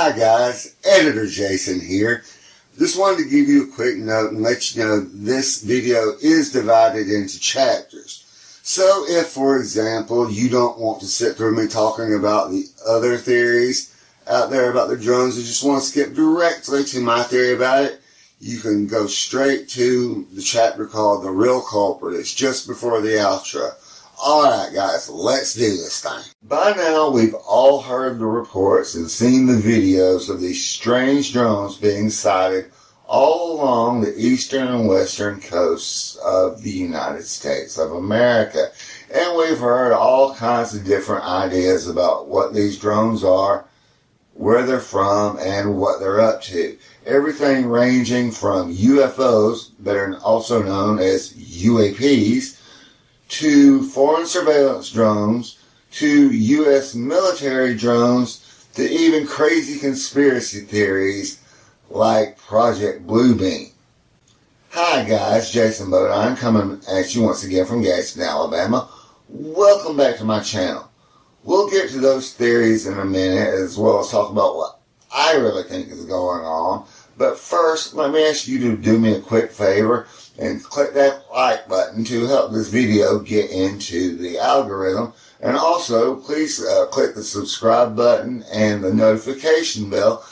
Hi guys, Editor Jason here. Just wanted to give you a quick note and let you know this video is divided into chapters. So if, for example, you don't want to sit through me talking about the other theories out there about the drones, you just want to skip directly to my theory about it, you can go straight to the chapter called The Real Culprit. It's just before the outro. Alright guys, let's do this thing. By now we've all heard the reports and seen the videos of these strange drones being sighted all along the eastern and western coasts of the United States of America. And we've heard all kinds of different ideas about what these drones are, where they're from, and what they're up to. Everything ranging from UFOs, that are also known as UAPs, to foreign surveillance drones, to U.S. military drones, to even crazy conspiracy theories like Project Bluebeam. Hi guys, Jason Bodine coming at you once again from Gadsden, Alabama. Welcome back to my channel. We'll get to those theories in a minute, as well as talk about what I really think is going on. But first, let me ask you to do me a quick favor and click that like button to help this video get into the algorithm. And also, please click the subscribe button and the notification bell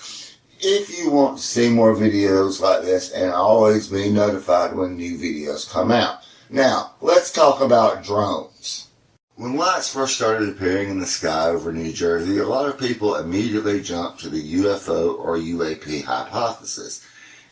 if you want to see more videos like this and always be notified when new videos come out. Now, let's talk about drones. When lights first started appearing in the sky over New Jersey, a lot of people immediately jumped to the UFO or UAP hypothesis.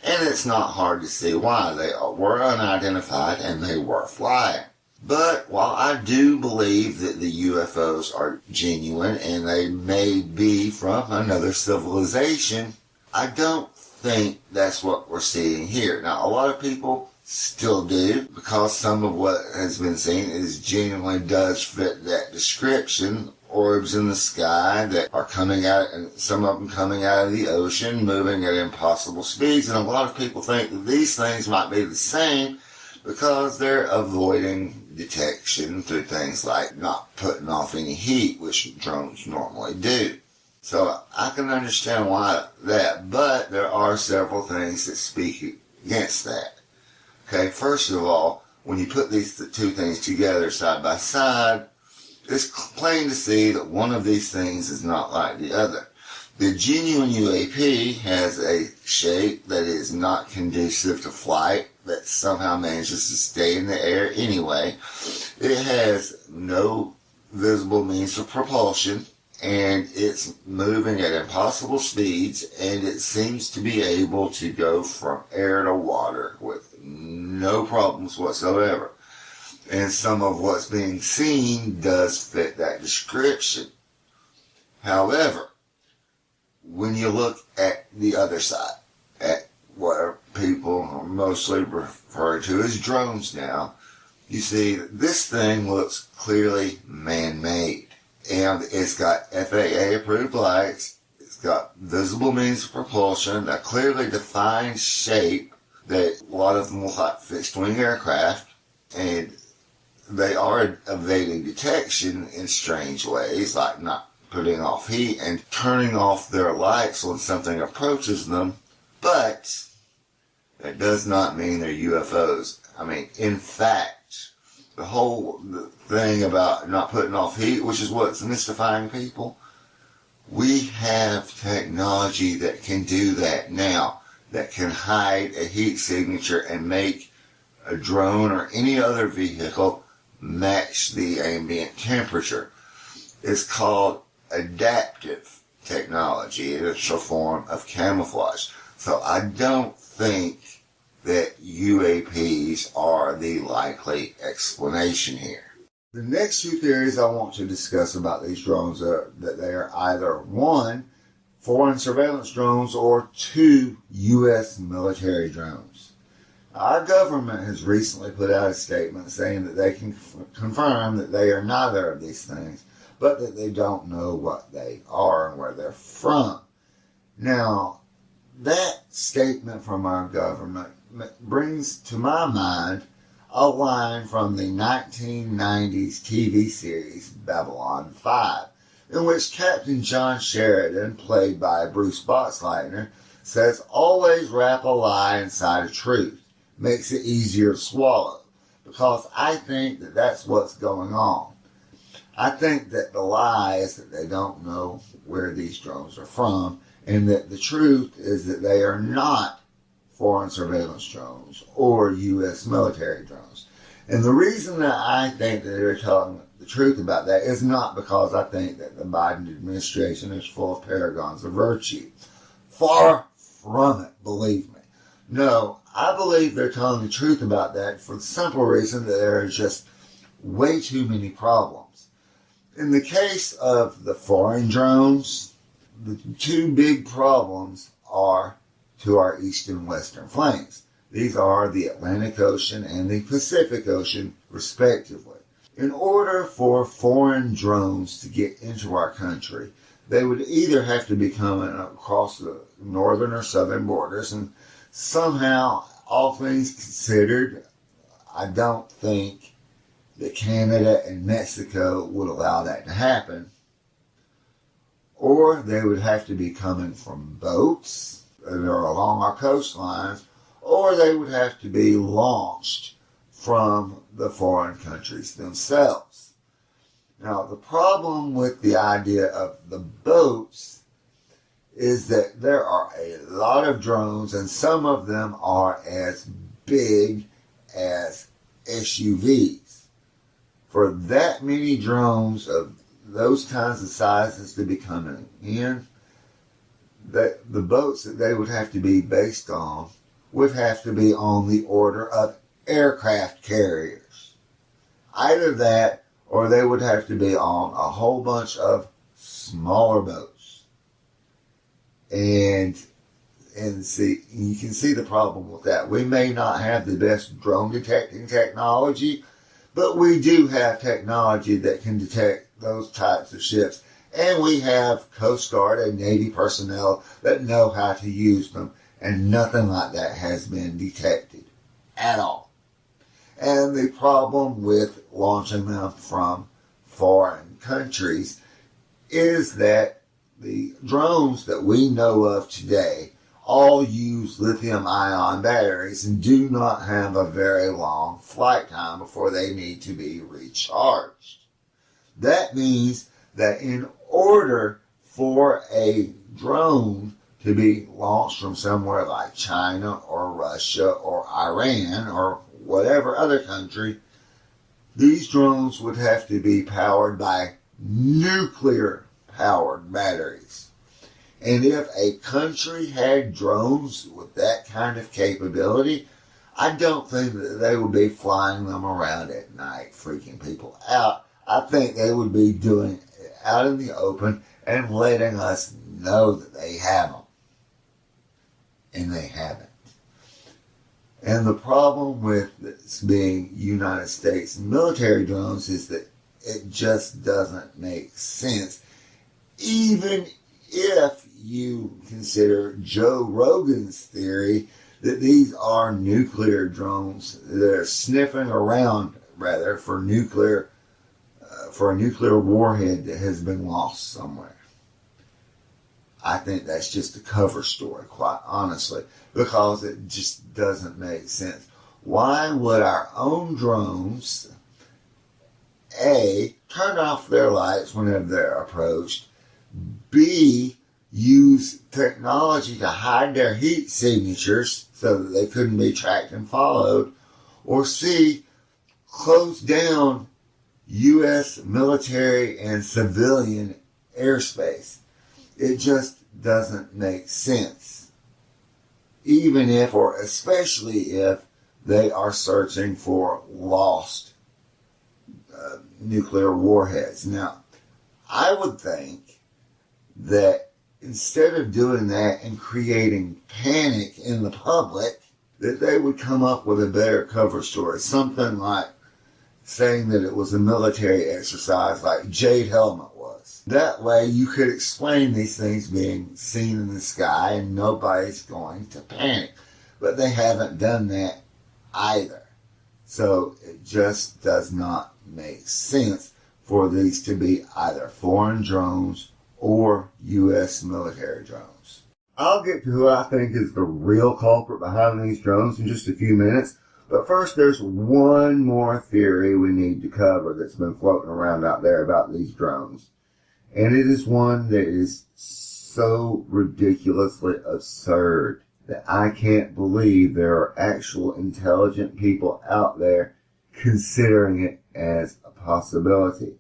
And it's not hard to see why. They were unidentified and they were flying. But while I do believe that the UFOs are genuine and they may be from another civilization, I don't think that's what we're seeing here. Now, a lot of people still do, because some of what has been seen genuinely does fit that description. Orbs in the sky that are coming out, and some of them coming out of the ocean, moving at impossible speeds. And a lot of people think that these things might be the same because they're avoiding detection through things like not putting off any heat, which drones normally do. So I can understand why that, but there are several things that speak against that. Okay, first of all, when you put these two things together side by side, it's plain to see that one of these things is not like the other. The genuine UAP has a shape that is not conducive to flight, that somehow manages to stay in the air anyway. It has no visible means of propulsion, and it's moving at impossible speeds, and it seems to be able to go from air to water with no problems whatsoever. And some of what's being seen does fit that description. However, when you look at the other side, at what people mostly refer to as drones now, you see that this thing looks clearly man-made. And it's got FAA approved lights, it's got visible means of propulsion, a clearly defined shape that a lot of them look like fixed-wing aircraft, and they are evading detection in strange ways, like not putting off heat and turning off their lights when something approaches them. But that does not mean they're UFOs. I mean, in fact, the whole thing about not putting off heat, which is what's mystifying people, we have technology that can do that now, that can hide a heat signature and make a drone or any other vehicle match the ambient temperature. It's called adaptive technology. It's a form of camouflage. So I don't think that UAPs are the likely explanation here. The next two theories I want to discuss about these drones are that they are either 1, foreign surveillance drones, or 2, U.S. military drones. Our government has recently put out a statement saying that they can confirm that they are neither of these things, but that they don't know what they are and where they're from. Now, that statement from our government brings to my mind a line from the 1990s TV series Babylon 5. in which Captain John Sheridan, played by Bruce Boxleitner, says, "Always wrap a lie inside of truth. Makes it easier to swallow." Because I think that that's what's going on. I think that the lie is that they don't know where these drones are from, and that the truth is that they are not foreign surveillance drones or U.S. military drones. And the reason that I think that they're telling the truth about that is not because I think that the Biden administration is full of paragons of virtue. Far from it, believe me. No, I believe they're telling the truth about that for the simple reason that there are just way too many problems. In the case of the foreign drones, the two big problems are to our east and western flanks. These are the Atlantic Ocean and the Pacific Ocean, respectively. In order for foreign drones to get into our country, they would either have to be coming across the northern or southern borders, and somehow, all things considered, I don't think that Canada and Mexico would allow that to happen. Or they would have to be coming from boats that are along our coastlines, or they would have to be launched from the foreign countries themselves. Now, the problem with the idea of the boats is that there are a lot of drones, and some of them are as big as SUVs. For that many drones of those kinds of sizes to be coming in, the boats that they would have to be based on would have to be on the order of aircraft carriers. Either that, or they would have to be on a whole bunch of smaller boats. And see, you can see the problem with that. We may not have the best drone detecting technology, but we do have technology that can detect those types of ships. And we have Coast Guard and Navy personnel that know how to use them. And nothing like that has been detected at all. And the problem with launching them from foreign countries is that the drones that we know of today all use lithium-ion batteries and do not have a very long flight time before they need to be recharged. That means that in order for a drone to be launched from somewhere like China or Russia or Iran or whatever other country, these drones would have to be powered by nuclear-powered batteries. And if a country had drones with that kind of capability, I don't think that they would be flying them around at night, freaking people out. I think they would be doing it out in the open and letting us know that they have them. And they haven't. And the problem with this being United States military drones is that it just doesn't make sense. Even if you consider Joe Rogan's theory that these are nuclear drones that are sniffing around, rather, for a nuclear warhead that has been lost somewhere. I think that's just a cover story, quite honestly, because it just doesn't make sense. Why would our own drones, A, turn off their lights whenever they're approached, B, use technology to hide their heat signatures so that they couldn't be tracked and followed, or C, close down U.S. military and civilian airspace? It just doesn't make sense. Even if, or especially if, they are searching for lost nuclear warheads. Now, I would think that instead of doing that and creating panic in the public, that they would come up with a better cover story. Something like saying that it was a military exercise like Jade Helmet was. That way you could explain these things being seen in the sky and nobody's going to panic. But they haven't done that either. So it just does not make sense for these to be either foreign drones or U.S. military drones. I'll get to who I think is the real culprit behind these drones in just a few minutes, but first there's one more theory we need to cover that's been floating around out there about these drones. And it is one that is so ridiculously absurd that I can't believe there are actual intelligent people out there considering it as a possibility.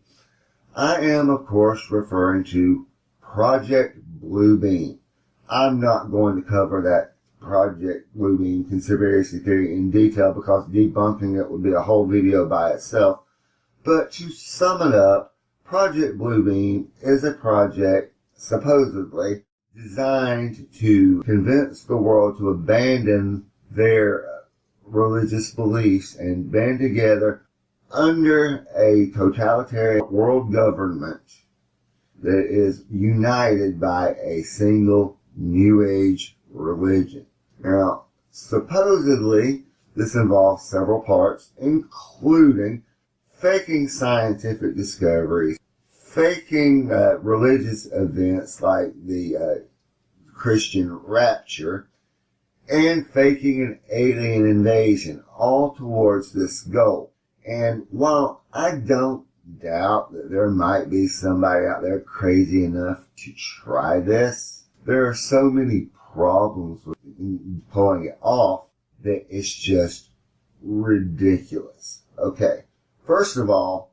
I am, of course, referring to Project Bluebeam. I'm not going to cover that Project Bluebeam conspiracy theory in detail because debunking it would be a whole video by itself. But to sum it up, Project Bluebeam is a project supposedly designed to convince the world to abandon their religious beliefs and band together under a totalitarian world government that is united by a single New Age religion. Now, supposedly, this involves several parts, including faking scientific discoveries, faking religious events like the Christian rapture, and faking an alien invasion, all towards this goal. And while I don't doubt that there might be somebody out there crazy enough to try this, there are so many problems with pulling it off that it's just ridiculous. Okay, first of all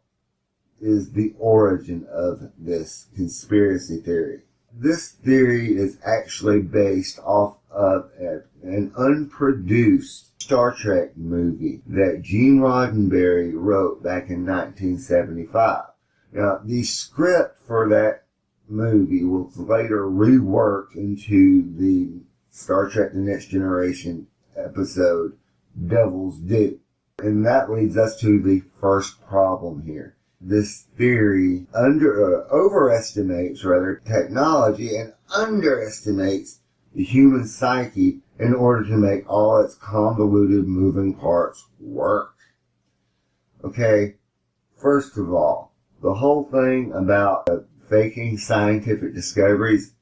is the origin of this conspiracy theory. This theory is actually based off of an unproduced Star Trek movie that Gene Roddenberry wrote back in 1975. Now, the script for that movie was later reworked into the Star Trek The Next Generation episode Devil's Due. And that leads us to the first problem here. This theory overestimates technology and underestimates the human psyche in order to make all its convoluted moving parts work. Okay, first of all, the whole thing about faking scientific discoveries,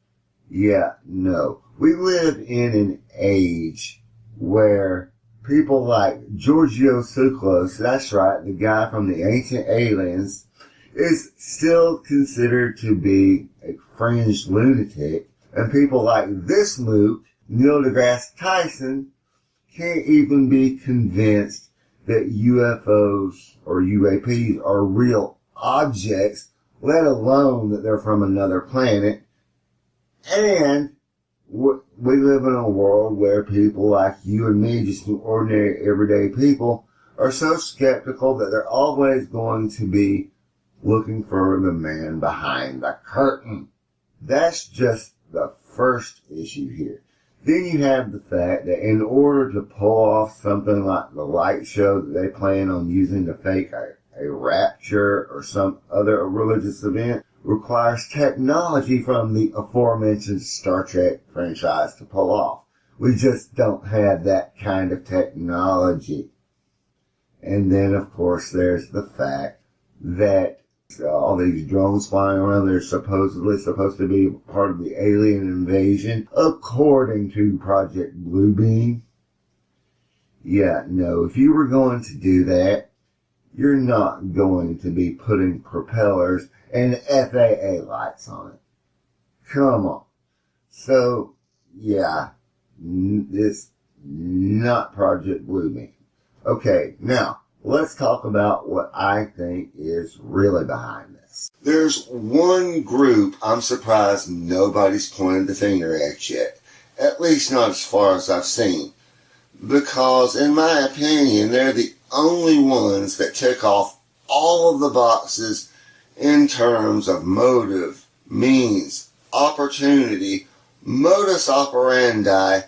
no. We live in an age where people like Giorgio Tsoukalos, that's right, the guy from the Ancient Aliens, is still considered to be a fringed lunatic, and people like this mook, Neil deGrasse Tyson, can't even be convinced that UFOs or UAPs are real objects, let alone that they're from another planet. And we live in a world where people like you and me, just ordinary everyday people, are so skeptical that they're always going to be looking for the man behind the curtain. That's just the first issue here. Then you have the fact that in order to pull off something like the light show that they plan on using to fake a rapture or some other religious event, requires technology from the aforementioned Star Trek franchise to pull off. We just don't have that kind of technology. And then, of course, there's the fact that all these drones flying around, they're supposedly supposed to be part of the alien invasion, according to Project Bluebeam. No, if you were going to do that, you're not going to be putting propellers and FAA lights on it. Come on. So, it's not Project Bluebeam. Okay, now, let's talk about what I think is really behind this. There's one group I'm surprised nobody's pointed the finger at yet. At least not as far as I've seen. Because, in my opinion, they're the only ones that tick off all of the boxes in terms of motive, means, opportunity, modus operandi,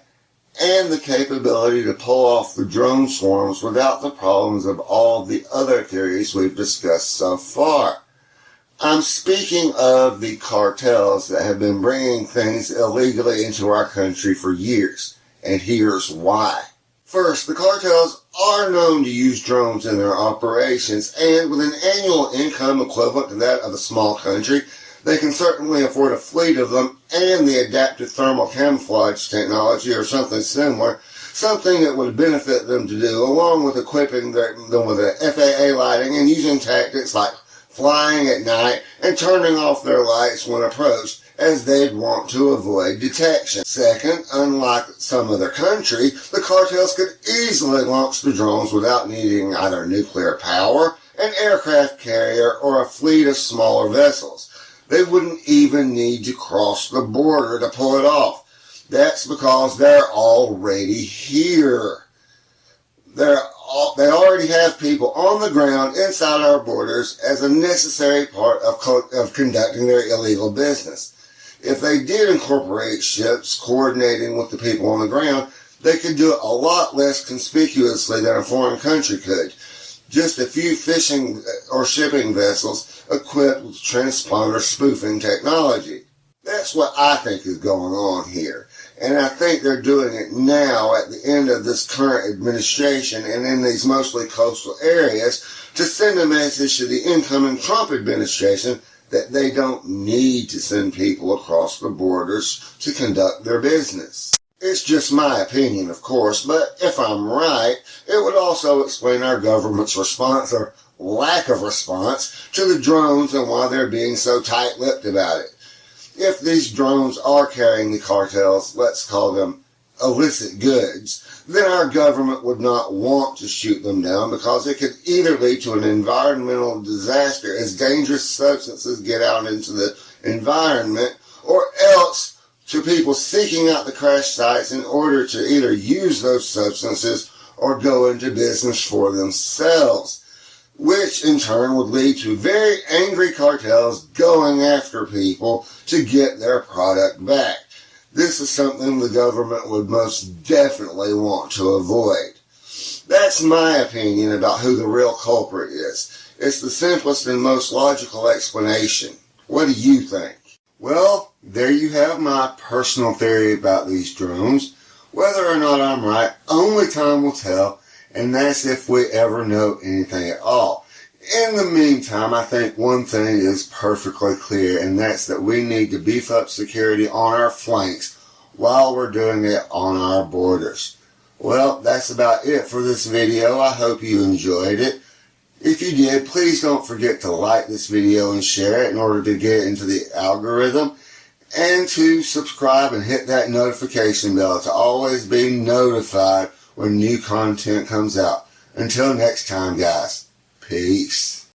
and the capability to pull off the drone swarms without the problems of all the other theories we've discussed so far. I'm speaking of the cartels that have been bringing things illegally into our country for years, and here's why. First, the cartels are known to use drones in their operations, and with an annual income equivalent to that of a small country, they can certainly afford a fleet of them and the adaptive thermal camouflage technology or something similar, something that would benefit them to do, along with equipping them with the FAA lighting and using tactics like flying at night and turning off their lights when approached, as they'd want to avoid detection. Second, unlike some other country, the cartels could easily launch the drones without needing either nuclear power, an aircraft carrier, or a fleet of smaller vessels. They wouldn't even need to cross the border to pull it off. That's because they're already here. They already have people on the ground inside our borders as a necessary part of conducting their illegal business. If they did incorporate ships coordinating with the people on the ground, they could do it a lot less conspicuously than a foreign country could. Just a few fishing or shipping vessels equipped with transponder spoofing technology. That's what I think is going on here. And I think they're doing it now at the end of this current administration and in these mostly coastal areas to send a message to the incoming Trump administration that they don't need to send people across the borders to conduct their business. It's just my opinion, of course, but if I'm right, it would also explain our government's response or lack of response to the drones and why they're being so tight-lipped about it. If these drones are carrying the cartels, let's call them illicit goods, then our government would not want to shoot them down because it could either lead to an environmental disaster as dangerous substances get out into the environment, or else to people seeking out the crash sites in order to either use those substances or go into business for themselves, which in turn would lead to very angry cartels going after people to get their product back. This is something the government would most definitely want to avoid. That's my opinion about who the real culprit is. It's the simplest and most logical explanation. What do you think? Well, there you have my personal theory about these drones. Whether or not I'm right, only time will tell, and that's if we ever know anything at all. In the meantime, I think one thing is perfectly clear, and that's that we need to beef up security on our flanks while we're doing it on our borders. Well, that's about it for this video. I hope you enjoyed it. If you did, please don't forget to like this video and share it in order to get into the algorithm, and to subscribe and hit that notification bell to always be notified when new content comes out. Until next time, guys. Peace.